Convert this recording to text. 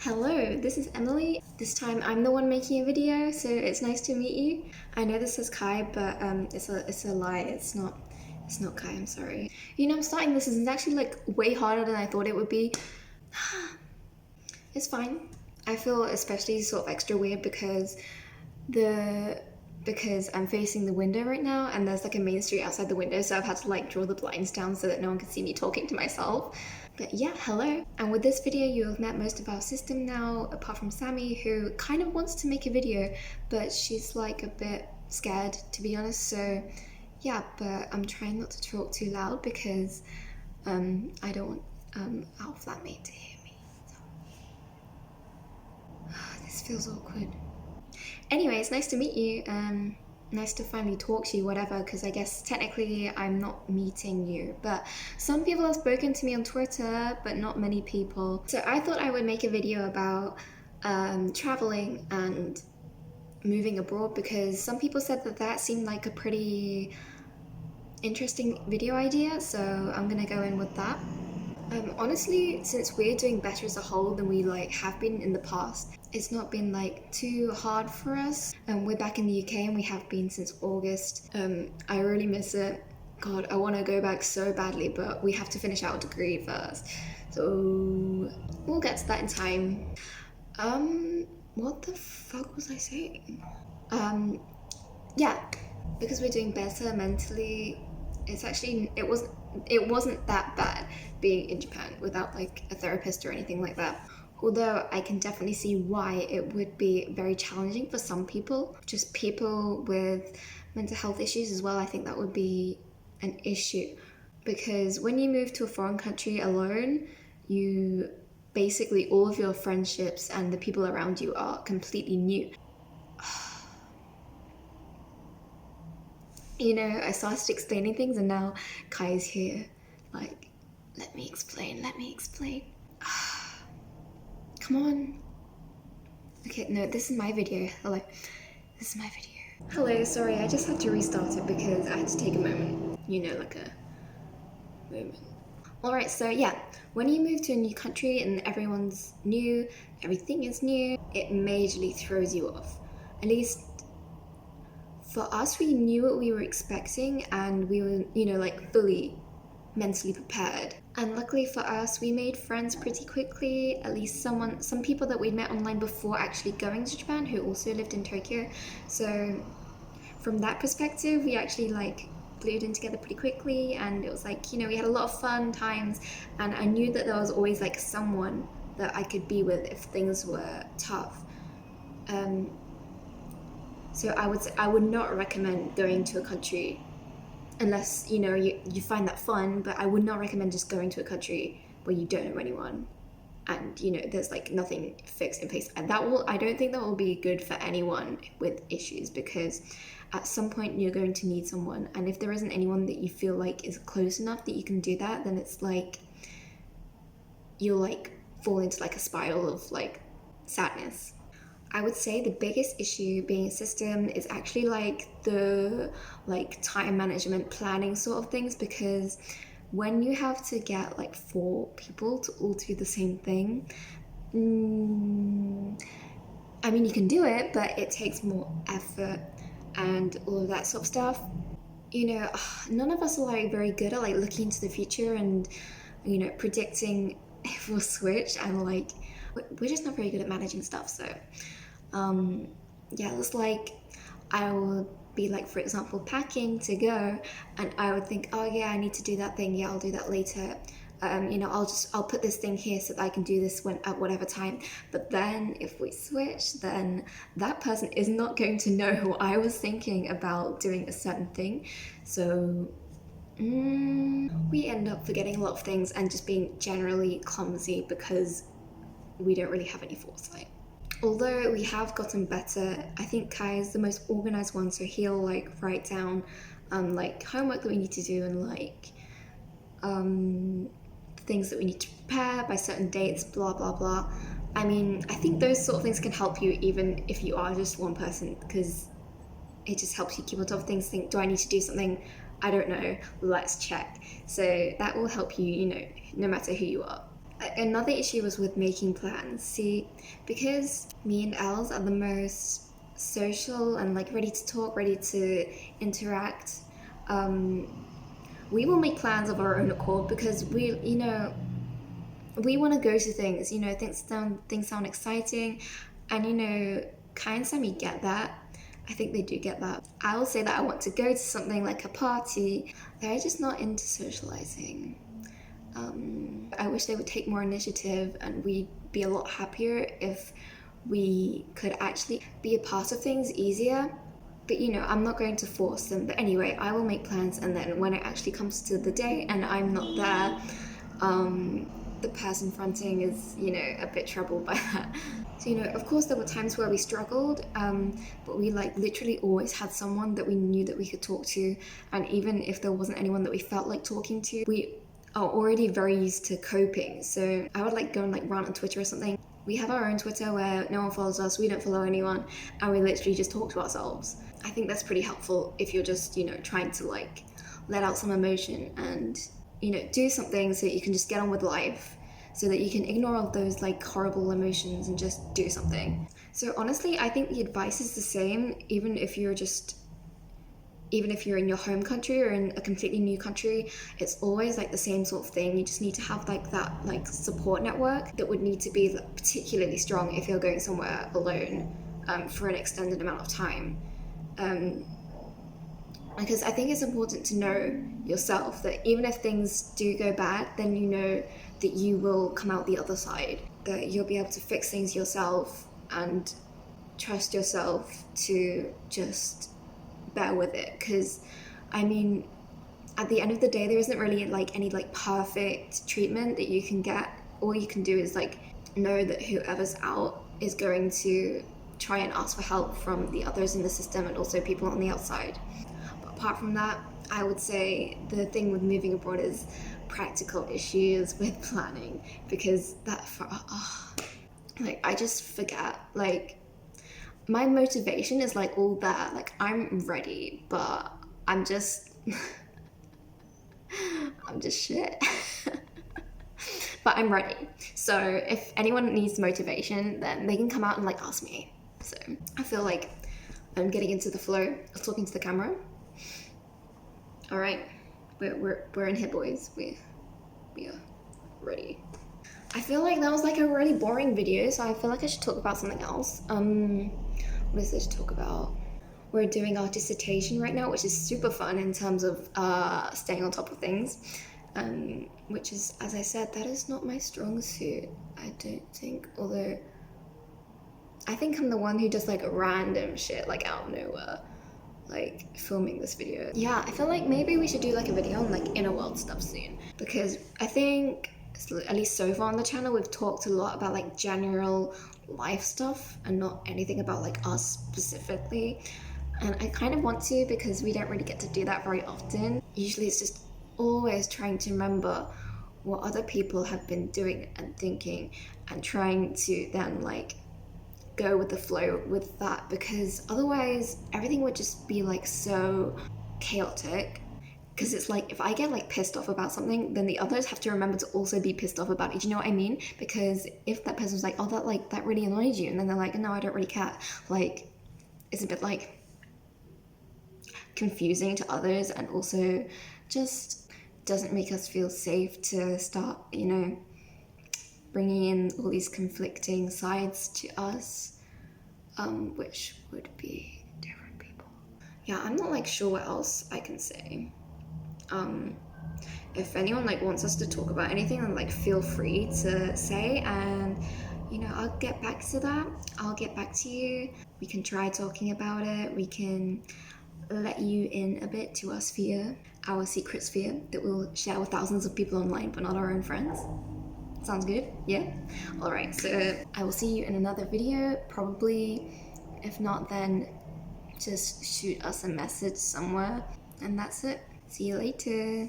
Hello, this is Emily. This time I'm the one making a video, so it's nice to meet you. I know this is Kai, but it's a lie. It's not Kai. I'm sorry. I'm starting this, and it's actually like way harder than I thought it would be. It's fine. I feel especially sort of extra weird because I'm facing the window right now, and there's like a main street outside the window, so I've had to like draw the blinds down so that no one can see me talking to myself. But yeah, hello. And with this video, you have met most of our system now, apart from Sammy, who kind of wants to make a video, but she's like a bit scared, to be honest. So yeah, but I'm trying not to talk too loud because I don't want our flatmate to hear me. So. This feels awkward. Anyway, it's nice to meet you. Nice to finally talk to you, whatever, because I guess technically I'm not meeting you, but some people have spoken to me on Twitter, but not many people. So I thought I would make a video about traveling and moving abroad, because some people said that seemed like a pretty interesting video idea, so I'm gonna go in with that. Honestly, since we're doing better as a whole than we have been in the past, it's not been too hard for us. We're back in the UK and we have been since August. I really miss it. God, I want to go back so badly, but we have to finish our degree first. So we'll get to that in time. What the fuck was I saying? Yeah, because we're doing better mentally, it wasn't that bad being in Japan without a therapist or anything like that. Although I can definitely see why it would be very challenging for some people, just people with mental health issues as well. I think that would be an issue, because when you move to a foreign country alone, you basically, all of your friendships and the people around you are completely new. I started explaining things and now Kai's here. Let me explain. Come on. Okay, no, this is my video. Hello. This is my video. Hello, sorry, I just had to restart it because I had to take a moment. Like a moment. Alright, so yeah, when you move to a new country and everyone's new, everything is new, it majorly throws you off. At least for us, we knew what we were expecting and we were, fully mentally prepared. And luckily for us, we made friends pretty quickly, at least some people that we'd met online before actually going to Japan who also lived in Tokyo. So from that perspective, we actually glued in together pretty quickly, and it was we had a lot of fun times, and I knew that there was always someone that I could be with if things were tough. So I would not recommend going to a country unless you find that fun, but I would not recommend just going to a country where you don't know anyone and there's nothing fixed in place. And I don't think that will be good for anyone with issues, because at some point you're going to need someone, and if there isn't anyone that you feel is close enough that you can do that, then it's you'll fall into a spiral of sadness. I would say the biggest issue being a system is actually the time management planning sort of things, because when you have to get 4 people to all do the same thing, I mean, you can do it, but it takes more effort and all of that sort of stuff. None of us are very good at looking into the future and predicting if we'll switch, and we're just not very good at managing stuff. So yeah, it's I will be for example, packing to go, and I would think, oh yeah, I need to do that thing, yeah, I'll do that later. I'll put this thing here so that I can do this at whatever time. But then if we switch, then that person is not going to know who I was thinking about doing a certain thing. So we end up forgetting a lot of things and just being generally clumsy because we don't really have any foresight. Although we have gotten better, I think Kai is the most organized one, so he'll write down homework that we need to do and things that we need to prepare by certain dates, blah blah blah. I mean, I think those sort of things can help you even if you are just one person, because it just helps you keep on top of things. Think, do I need to do something? I don't know, let's check. So that will help you, no matter who you are. Another issue was with making plans. See, because me and Els are the most social and like ready to talk, ready to interact, we will make plans of our own accord because we want to go to things. Things sound exciting, and Kai and Sammy get that. I think they do get that. I will say that I want to go to something like a party. They're just not into socializing. I wish they would take more initiative, and we'd be a lot happier if we could actually be a part of things easier. But I'm not going to force them. But anyway, I will make plans, and then when it actually comes to the day and I'm not there, the person fronting is, a bit troubled by that. So, of course there were times where we struggled, but we like literally always had someone that we knew that we could talk to. And even if there wasn't anyone that we felt like talking to, we are already very used to coping. So I would like go and like rant on Twitter or something. We have our own Twitter where no one follows us, we don't follow anyone, and we literally just talk to ourselves. I think that's pretty helpful if you're just, trying to like let out some emotion and, do something so that you can just get on with life, so that you can ignore all those like horrible emotions and just do something. So honestly, I think the advice is the same, even if you're in your home country or in a completely new country. It's always like the same sort of thing. You just need to have like that like support network that would need to be particularly strong if you're going somewhere alone for an extended amount of time. Because I think it's important to know yourself that even if things do go bad, then you know that you will come out the other side, that you'll be able to fix things yourself and trust yourself to just bear with it. Because I mean, at the end of the day, there isn't really like any like perfect treatment that you can get. All you can do is like know that whoever's out is going to try and ask for help from the others in the system and also people on the outside. But apart from that, I would say the thing with moving abroad is practical issues with planning, because I just forget, like my motivation is like all there, like I'm ready, but I'm just I'm just shit. But I'm ready. So if anyone needs motivation, then they can come out and like ask me. So I feel like I'm getting into the flow of talking to the camera. All right, we're in here, boys. We are ready. I feel like that was like a really boring video, so I feel like I should talk about something else. What is there to talk about? We're doing our dissertation right now, which is super fun in terms of staying on top of things. Which is, as I said, that is not my strong suit, I don't think. Although, I think I'm the one who does like random shit like out of nowhere, like filming this video. Yeah, I feel like maybe we should do like a video on like inner world stuff soon, because I think, at least so far on the channel, we've talked a lot about like general life stuff and not anything about like us specifically. And I kind of want to, because we don't really get to do that very often. Usually it's just always trying to remember what other people have been doing and thinking, and trying to then like go with the flow with that, because otherwise everything would just be like so chaotic. Because it's like, if I get like pissed off about something, then the others have to remember to also be pissed off about it. Do you know what I mean? Because if that person's like, oh, that really annoyed you, and then they're like, no, I don't really care, like it's a bit like confusing to others, and also just doesn't make us feel safe to start, bringing in all these conflicting sides to us, which would be different people. Yeah, I'm not like sure what else I can say. If anyone like wants us to talk about anything, then like feel free to say, and I'll get back to that. I'll get back to you. We can try talking about it. We can let you in a bit to our sphere, our secret sphere that we'll share with thousands of people online, but not our own friends. Sounds good? Yeah? Alright, so I will see you in another video, probably. If not, then just shoot us a message somewhere, and that's it. See you later.